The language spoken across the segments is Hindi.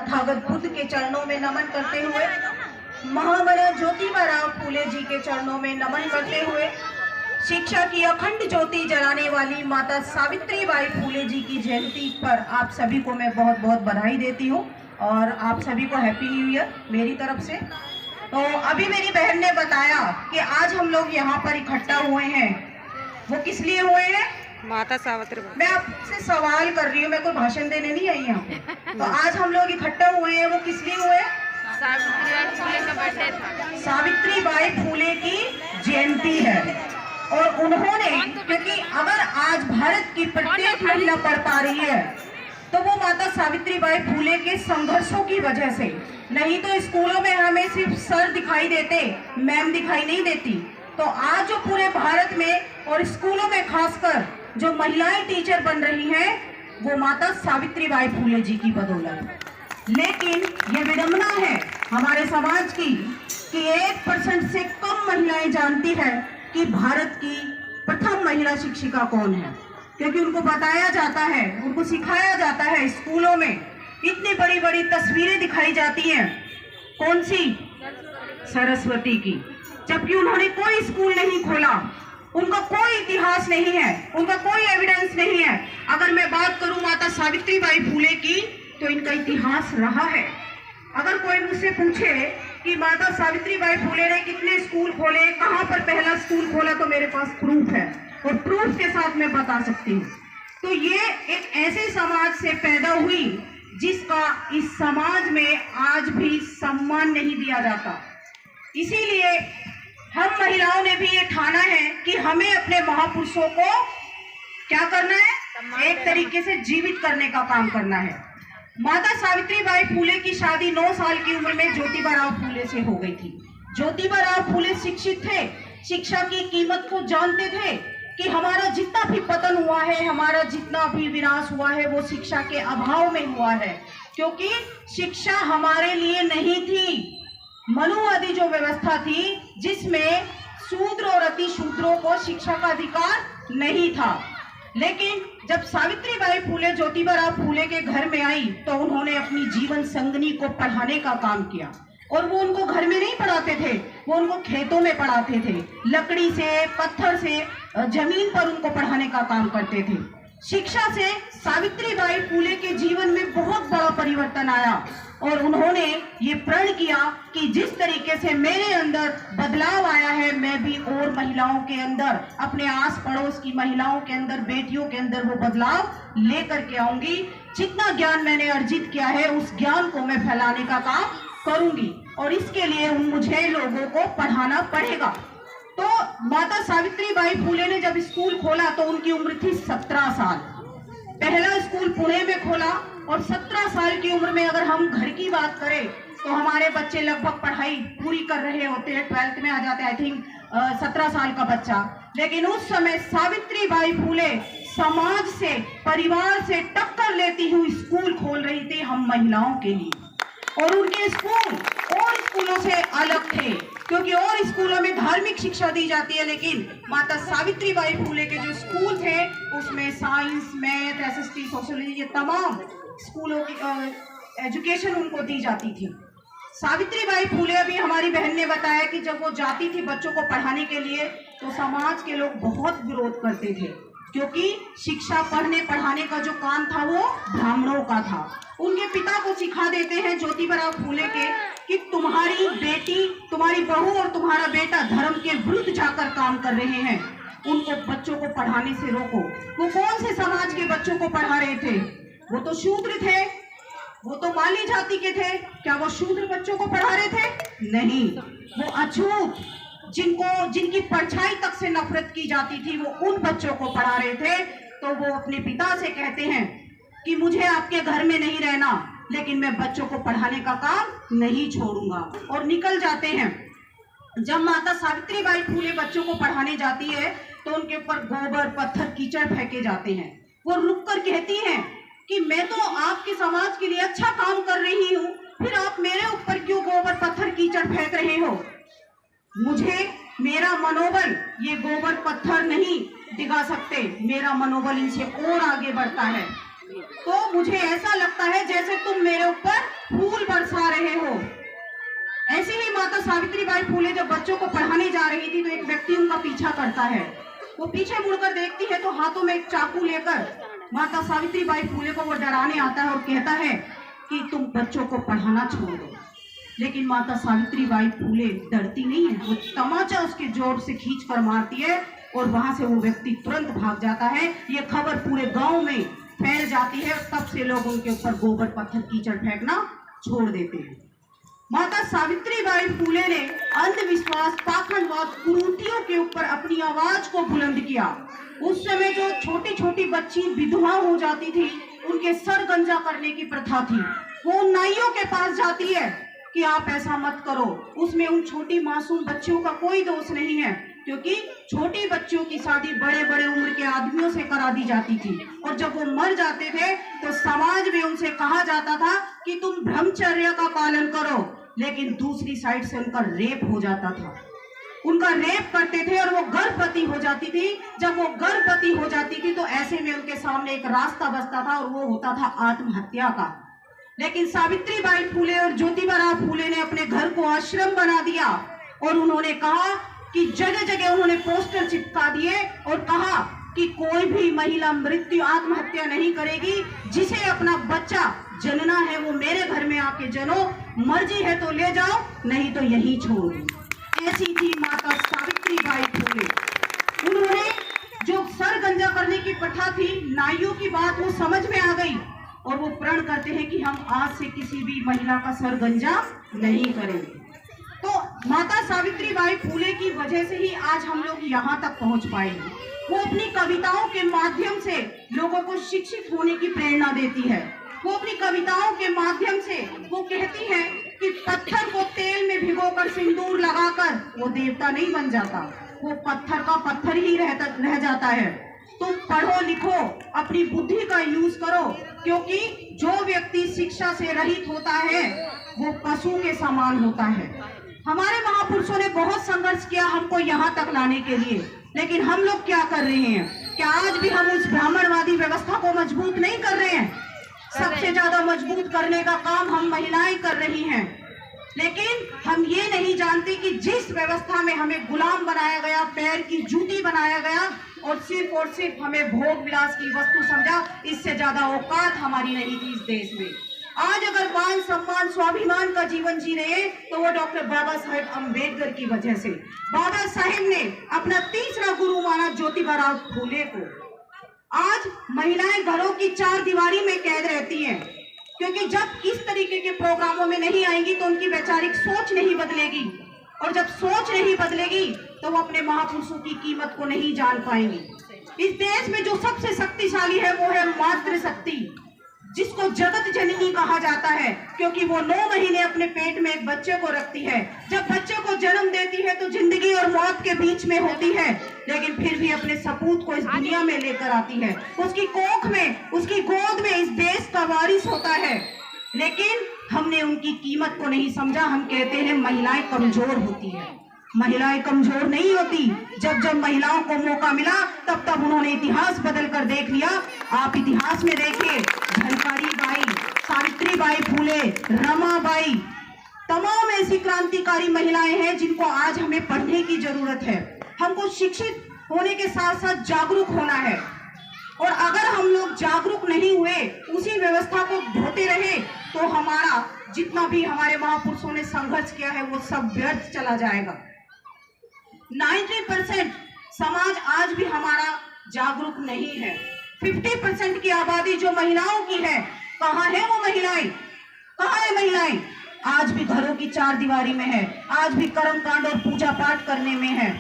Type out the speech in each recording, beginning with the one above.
तथागत बुद्ध के चरणों में नमन करते हुए, महामना ज्योतिबा फूले जी के चरणों में नमन करते हुए, शिक्षा की अखंड ज्योति जलाने वाली माता सावित्रीबाई फूले जी की जयंती पर आप सभी को मैं बहुत बहुत बधाई देती हूँ और आप सभी को हैप्पी न्यू ईयर मेरी तरफ से। तो अभी मेरी बहन ने बताया कि आज हम लोग यहाँ पर इकट्ठा हुए हैं, वो किस लिए हुए हैं? माता सावित्री। मैं आपसे सवाल कर रही हूँ, मैं कोई भाषण देने नहीं आई यहाँ पे। तो आज हम लोग इकट्ठा हुए हैं, वो किस लिए हुए? सावित्रीबाई फूले का बर्थडे था। सावित्रीबाई फूले की जयंती है और उन्होंने, क्योंकि अगर आज भारत की प्रत्येक महिला पढ़ पा रही है तो वो माता सावित्रीबाई फूले के संघर्षों की वजह से। नहीं तो स्कूलों में हमें सिर्फ सर दिखाई देते, मैम दिखाई नहीं देती। तो आज जो पूरे भारत में और स्कूलों में खासकर जो महिलाएं टीचर बन रही हैं, वो माता सावित्रीबाई फूले जी की बदौलत। लेकिन ये विडंबना है हमारे समाज की कि 1% से कम महिलाएं जानती है कि भारत की प्रथम महिला शिक्षिका कौन है। क्योंकि उनको बताया जाता है, उनको सिखाया जाता है, स्कूलों में इतनी बड़ी बड़ी तस्वीरें दिखाई जाती हैं, कौन सी? सरस्वती की। जबकि उन्होंने कोई स्कूल नहीं खोला, उनका कोई इतिहास नहीं है, उनका कोई एविडेंस नहीं है। अगर मैं बात करूं माता सावित्रीबाई फूले की तो इनका इतिहास रहा है। अगर कोई मुझसे पूछे कि माता सावित्रीबाई फूले ने कितने स्कूल खोले, कहां पर पहला स्कूल खोला, तो मेरे पास प्रूफ है और प्रूफ के साथ मैं बता सकती हूँ। तो ये एक ऐसे समाज से पैदा हुई जिसका इस समाज में आज भी सम्मान नहीं दिया जाता। इसीलिए हम महिलाओं ने भी ये ठाना है कि हमें अपने महापुरुषों को क्या करना है? एक तरीके से जीवित करने का काम करना है। माता सावित्रीबाई फूले की शादी 9 साल की उम्र में ज्योतिबा फूले से हो गई थी। ज्योतिबा फूले शिक्षित थे, शिक्षा की कीमत को जानते थे कि हमारा जितना भी पतन हुआ है, हमारा जितना भी विनाश हुआ है, वो शिक्षा के अभाव में हुआ है। क्योंकि शिक्षा हमारे लिए नहीं थी। मनुवादी जो व्यवस्था थी जिसमें शूद्र और अति शूद्रों को शिक्षा का अधिकार नहीं था। लेकिन जब सावित्रीबाई फूले ज्योतिबा फूले के घर में आई तो उन्होंने अपनी जीवन संगनी को पढ़ाने का काम किया। और वो उनको घर में नहीं पढ़ाते थे, वो उनको खेतों में पढ़ाते थे, लकड़ी से, पत्थर से, जमीन पर उनको पढ़ाने का काम करते थे। शिक्षा से सावित्रीबाई फूले के जीवन में बहुत बड़ा परिवर्तन आया और उन्होंने ये प्रण किया कि जिस तरीके से मेरे अंदर बदलाव आया है, मैं भी और महिलाओं के अंदर, अपने आस पड़ोस की महिलाओं के अंदर, बेटियों के अंदर वो बदलाव लेकर के आऊंगी। जितना ज्ञान मैंने अर्जित किया है उस ज्ञान को मैं फैलाने का काम करूंगी और इसके लिए मुझे लोगों को पढ़ाना पड़ेगा। तो माता सावित्रीबाई फूले ने जब स्कूल खोला तो उनकी उम्र थी 17 साल। पहला स्कूल पुणे में खोला और 17 साल की उम्र में अगर हम घर की बात करें तो हमारे बच्चे लगभग पढ़ाई पूरी कर रहे होते हैं, 12th में आ जाते हैं, आई थिंक 17 साल का बच्चा। लेकिन उस समय सावित्रीबाई फूले समाज से, परिवार से टक्कर लेती हुई स्कूल खोल रही थी हम महिलाओं के लिए। और उनके स्कूल और स्कूलों से अलग थे क्योंकि और स्कूलों में धार्मिक शिक्षा दी जाती है, लेकिन माता सावित्रीबाई फूले के जो स्कूल थे उसमें साइंस, मैथ, एसएसटी, सोशियोलॉजी, ये तमाम स्कूलों की एजुकेशन उनको दी जाती थी। सावित्रीबाई फूले, अभी हमारी बहन ने बताया कि जब वो जाती थी बच्चों को पढ़ाने के लिए तो समाज के लोग बहुत विरोध करते थे क्योंकि शिक्षा पढ़ने पढ़ाने का जो काम था वो ब्राह्मणों का था। उनके पिता को सिखा देते हैं ज्योतिबा फूले के कि तुम्हारी बेटी, तुम्हारी बहू और तुम्हारा बेटा धर्म के विरुद्ध जाकर काम कर रहे हैं, उनको बच्चों को पढ़ाने से रोको। वो कौन से समाज के बच्चों को पढ़ा रहे थे? वो तो शूद्र थे, वो तो माली जाति के थे। क्या वो शूद्र बच्चों को पढ़ा रहे थे? नहीं, वो अछूत, जिनकी परछाई तक से नफरत की जाती थी, वो उन बच्चों को पढ़ा रहे थे। तो वो अपने पिता से कहते हैं कि मुझे आपके घर में नहीं रहना, लेकिन मैं बच्चों को पढ़ाने का काम नहीं छोड़ूंगा, और निकल जाते हैं। जब माता सावित्रीबाई फूले बच्चों को पढ़ाने जाती है तो उनके ऊपर गोबर, पत्थर, कीचड़ फेंके जाते हैं। वो रुक कर कहती हैं कि मैं तो आपके समाज के लिए अच्छा काम कर रही हूँ, फिर आप मेरे ऊपर क्यों गोबर, पत्थर, कीचड़ फेंक रहे हो? मुझे, मेरा मनोबल ये गोबर पत्थर नहीं दिखा सकते, मेरा मनोबल इनसे और आगे बढ़ता है। तो मुझे ऐसा लगता है जैसे तुम मेरे ऊपर बरसा रहे हो। ऐसे ही माता सावित्री बाई फूले जब बच्चों को पढ़ाने जा रही थी तो एक व्यक्ति उनका पीछा करता है। वो पीछे मुड़कर देखती है तो हाथों में एक चाकू लेकर माता सावित्री बाई फूले को वो डराने आता है और कहता है कि तुम बच्चों को पढ़ाना छोड़ दो। लेकिन माता सावित्री बाई फूले डरती नहीं है, वो तमाचा उसके जोर से खींच कर मारती है और वहां से वो व्यक्ति तुरंत भाग जाता है। ये खबर पूरे गांव में फैल जाती है। तब से लोग उनके ऊपर गोबर पत्थर कीचड़ फेंकना छोड़ देते हैं। माता सावित्री बाई फूले ने अंधविश्वास, पाखंडवाद, कुरीतियों के ऊपर अपनी आवाज को बुलंद किया। उस समय जो छोटी छोटी बच्ची विधवा हो जाती थी, उनके सर गंजा करने की प्रथा थी। वो उन नाइयों के पास जाती है कि आप ऐसा मत करो। उसमें उन छोटी मासूम बच्चियों का कोई दोष नहीं है, क्योंकि छोटी बच्चियों की शादी बड़े बड़े उम्र के आदमियों से करा दी जाती थी और जब वो मर जाते थे तो समाज में उनसे कहा जाता था कि तुम ब्रह्मचर्य का पालन करो। लेकिन दूसरी साइड से उनका रेप हो जाता था, उनका रेप करते थे और वो गर्भवती हो जाती थी। जब वो गर्भवती हो जाती थी तो ऐसे में उनके सामने एक रास्ता बचता था और वो होता था आत्महत्या का। लेकिन सावित्री बाई फूले और ज्योतिबा फूले ने अपने घर को आश्रम बना दिया और उन्होंने कहा कि जगह जगह उन्होंने पोस्टर चिपका दिए और कहा कि कोई भी महिला मृत्यु आत्महत्या नहीं करेगी। जिसे अपना बच्चा जनना है वो मेरे घर में आके जनो, मर्जी है तो ले जाओ, नहीं तो यहीं छोड़ दो। ऐसी थी माता सावित्री बाई फूले। उन्होंने जो सर गंजा करने की प्रथा थी, नाइयों की बात वो समझ में आ गई और वो प्रण करते हैं कि हम आज से किसी भी महिला का सर गंजा नहीं करेंगे। तो माता सावित्री बाई फूले की वजह से ही आज हम लोग यहाँ तक पहुँच पाए हैं। वो अपनी कविताओं के माध्यम से लोगों को शिक्षित होने की प्रेरणा देती है। वो अपनी कविताओं के माध्यम से वो कहती है कि पत्थर को तेल में भिगोकर सिंदूर लगाकर वो देवता नहीं बन जाता, वो पत्थर का पत्थर ही रह जाता है। तुम पढ़ो लिखो, अपनी बुद्धि का यूज करो, क्योंकि जो व्यक्ति शिक्षा से रहित होता है वो पशु के समान होता है। हमारे महापुरुषों ने बहुत संघर्ष किया हमको यहाँ तक लाने के लिए, लेकिन हम लोग क्या कर रहे हैं? क्या आज भी हम उस ब्राह्मणवादी व्यवस्था को मजबूत नहीं कर रहे हैं? सबसे ज्यादा मजबूत करने का काम हम महिलाएं कर रही हैं। लेकिन हम ये नहीं जानते कि जिस व्यवस्था में हमें गुलाम बनाया गया, पैर की जूती बनाया गया और सिर्फ हमें भोग विलास की वस्तु समझा, इससे ज्यादा औकात हमारी नहीं थी इस देश में। आज अगर मान सम्मान स्वाभिमान का जीवन जी रहे हैं तो वो डॉक्टर बाबा साहेब अम्बेडकर की वजह से। बाबा साहेब ने अपना तीसरा गुरु माना ज्योतिबा फूले को। आज महिलाएं घरों की चार दीवारी में कैद रहती हैं, क्योंकि जब इस तरीके के प्रोग्रामों में नहीं आएंगी तो उनकी वैचारिक सोच नहीं बदलेगी, और जब सोच नहीं बदलेगी तो वो अपने महापुरुषों की कीमत को नहीं जान पाएंगी। इस देश में जो सबसे शक्तिशाली है वो है मातृशक्ति, जिसको जगत जननी कहा जाता है, क्योंकि वो 9 महीने अपने पेट में एक बच्चे को रखती है। जब बच्चे को जन्म देती है तो जिंदगी और मौत के बीच में होती है, लेकिन फिर भी अपने सपूत को इस दुनिया में लेकर आती है। उसकी कोख में, उसकी गोद में इस देश का वारिस होता है। लेकिन हमने उनकी कीमत को नहीं समझा। हम कहते हैं महिलाएं कमजोर होती है। महिलाएं कमजोर नहीं होती। जब जब महिलाओं को मौका मिला तब तब उन्होंने इतिहास बदल कर देख लिया। आप इतिहास में देखिए, झलकारी बाई, सावित्री बाई फूले, रमाबाई, तमाम ऐसी क्रांतिकारी महिलाएं हैं जिनको आज हमें पढ़ने की जरूरत है। हमको शिक्षित होने के साथ साथ जागरूक होना है, और अगर हम लोग जागरूक नहीं हुए, उसी व्यवस्था को ढोते रहे, तो हमारा जितना भी हमारे महापुरुषों ने संघर्ष किया है वो सब व्यर्थ चला जाएगा। 90% समाज आज भी हमारा जागरूक नहीं है। 50% की आबादी जो महिलाओं की है, कहाँ है वो महिलाएं? कहाँ है महिलाएं? आज भी घरों की चार दीवारी में है, आज भी कर्म कांड और पूजा पाठ करने में है।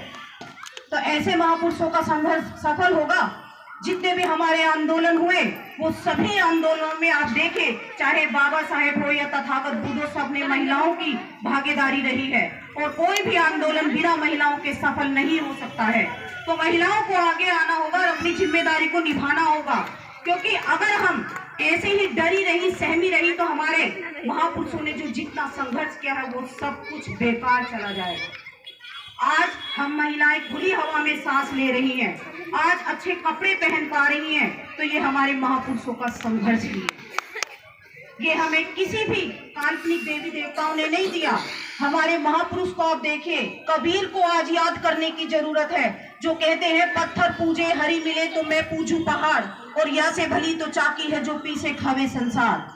तो ऐसे महापुरुषों का संघर्ष सफल होगा? जितने भी हमारे आंदोलन हुए वो सभी आंदोलनों में आप देखें, चाहे बाबा साहेब हो या तथागत बुद्ध, सब में महिलाओं की भागीदारी रही है, और कोई भी आंदोलन बिना महिलाओं के सफल नहीं हो सकता है। तो महिलाओं को आगे आना होगा और अपनी जिम्मेदारी को निभाना होगा, क्योंकि अगर हम ऐसे ही डरी रही, सहमी रही, तो हमारे महापुरुषों ने जो जितना संघर्ष किया है वो सब कुछ बेकार चला जाएगा। आज हम महिलाएं खुली हवा में सांस ले रही हैं, आज अच्छे कपड़े पहन पा रही हैं, तो ये हमारे महापुरुषों का संघर्ष ही है। ये हमें किसी भी काल्पनिक काल्पनिक देवी देवताओं ने नहीं दिया। हमारे महापुरुष को आप देखिए, कबीर को आज याद करने की जरूरत है, जो कहते हैं पत्थर पूजे हरि मिले तो मैं पूजूं पहाड़, और या से भली तो चाकी है जो पीसे खावे संसार।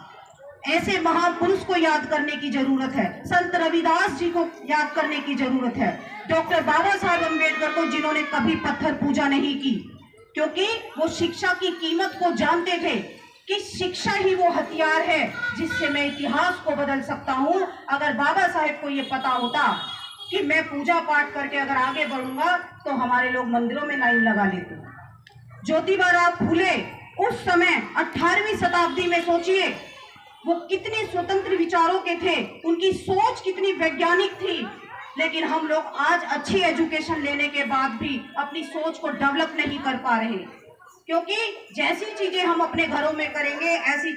ऐसे महापुरुष को याद करने की जरूरत है। संत रविदास जी को याद करने की जरूरत है। डॉक्टर बाबा साहब अम्बेडकर को, जिन्होंने कभी पत्थर पूजा नहीं की, क्योंकि वो शिक्षा की कीमत को जानते थे कि शिक्षा ही वो हथियार है जिससे मैं इतिहास को बदल सकता हूँ। अगर बाबा साहेब को ये पता होता कि मैं पूजा पाठ करके अगर आगे बढ़ूंगा तो हमारे लोग मंदिरों में लाइन लगा लेते। ज्योतिबा राव फूले उस समय 18वीं शताब्दी में, सोचिए वो कितने स्वतंत्र विचारों के थे, उनकी सोच कितनी वैज्ञानिक थी। लेकिन हम लोग आज अच्छी एजुकेशन लेने के बाद भी अपनी सोच को डेवलप नहीं कर पा रहे, क्योंकि जैसी चीजें हम अपने घरों में करेंगे ऐसी